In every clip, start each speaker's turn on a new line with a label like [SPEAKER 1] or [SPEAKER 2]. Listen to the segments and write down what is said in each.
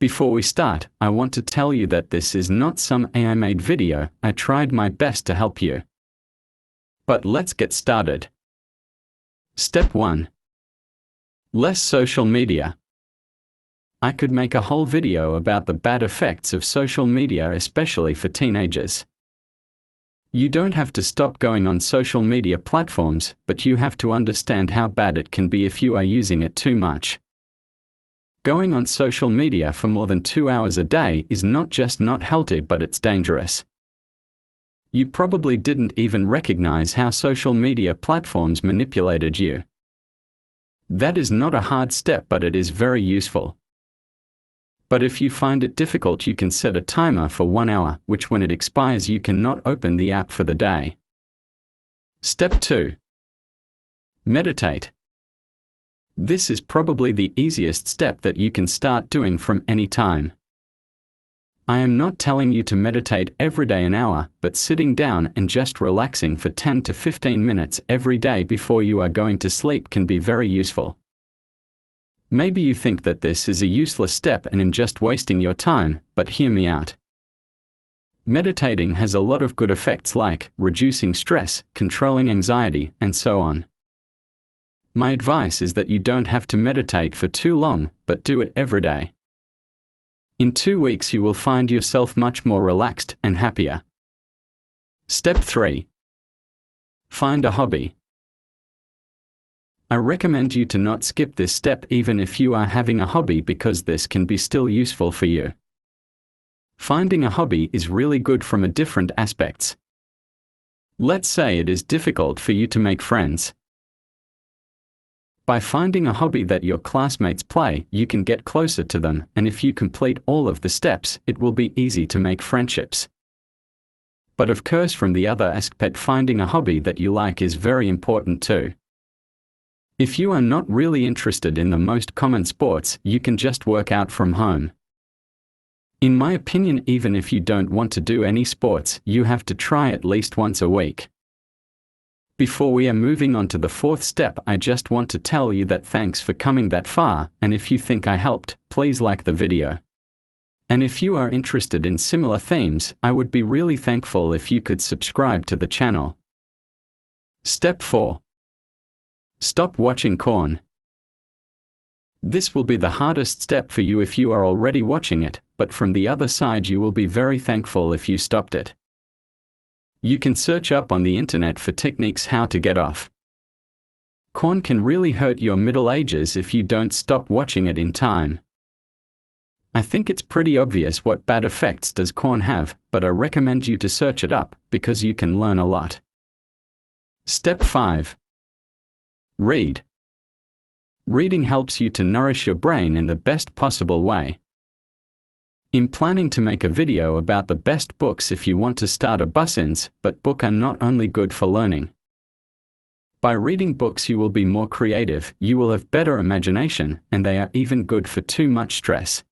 [SPEAKER 1] Before we start, I want to tell you that this is not some AI-made video. I tried my best to help you. But let's get started. Step 1. Less social media. I could make a whole video about the bad effects of social media, especially for teenagers. You don't have to stop going on social media platforms, but you have to understand how bad it can be if you are using it too much. Going on social media for more than 2 hours a day is not just not healthy, but it's dangerous. You probably didn't even recognize how social media platforms manipulated you. That is not a hard step, but it is very useful. But if you find it difficult, you can set a timer for 1 hour, which when it expires you cannot open the app for the day. Step 2. Meditate. This is probably the easiest step that you can start doing from any time. I am not telling you to meditate every day an hour, but sitting down and just relaxing for 10 to 15 minutes every day before you are going to sleep can be very useful. Maybe you think that this is a useless step and I'm just wasting your time, but hear me out. Meditating has a lot of good effects like reducing stress, controlling anxiety, and so on. My advice is that you don't have to meditate for too long, but do it every day. In 2 weeks you will find yourself much more relaxed and happier. Step 3. Find a hobby. I recommend you to not skip this step even if you are having a hobby, because this can be still useful for you. Finding a hobby is really good from a different aspects. Let's say it is difficult for you to make friends. By finding a hobby that your classmates play, you can get closer to them, and if you complete all of the steps, it will be easy to make friendships. But of course, from the other aspect, finding a hobby that you like is very important too. If you are not really interested in the most common sports, you can just work out from home. In my opinion, even if you don't want to do any sports, you have to try at least once a week. Before we are moving on to the 4th step, I just want to tell you that thanks for coming that far, and if you think I helped, please like the video. And if you are interested in similar themes, I would be really thankful if you could subscribe to the channel. Step 4. Stop watching porn. This will be the hardest step for you if you are already watching it, but from the other side you will be very thankful if you stopped it. You can search up on the internet for techniques how to get off. Porn can really hurt your middle ages if you don't stop watching it in time. I think it's pretty obvious what bad effects does porn have, but I recommend you to search it up, because you can learn a lot. Step 5. Read. Reading helps you to nourish your brain in the best possible way. I'm planning to make a video about the best books if you want to start a business, but books are not only good for learning. By reading books you will be more creative, you will have better imagination, and they are even good for too much stress.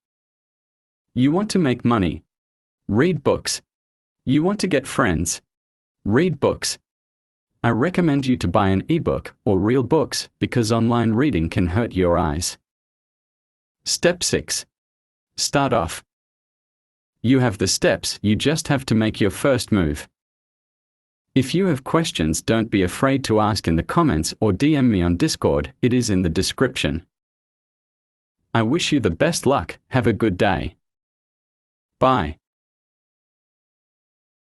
[SPEAKER 1] You want to make money? Read books. You want to get friends? Read books. I recommend you to buy an ebook or real books, because online reading can hurt your eyes. Step 6. Start off. You have the steps, you just have to make your first move. If you have questions, don't be afraid to ask in the comments or DM me on Discord, it is in the description. I wish you the best luck, have a good day. Bye.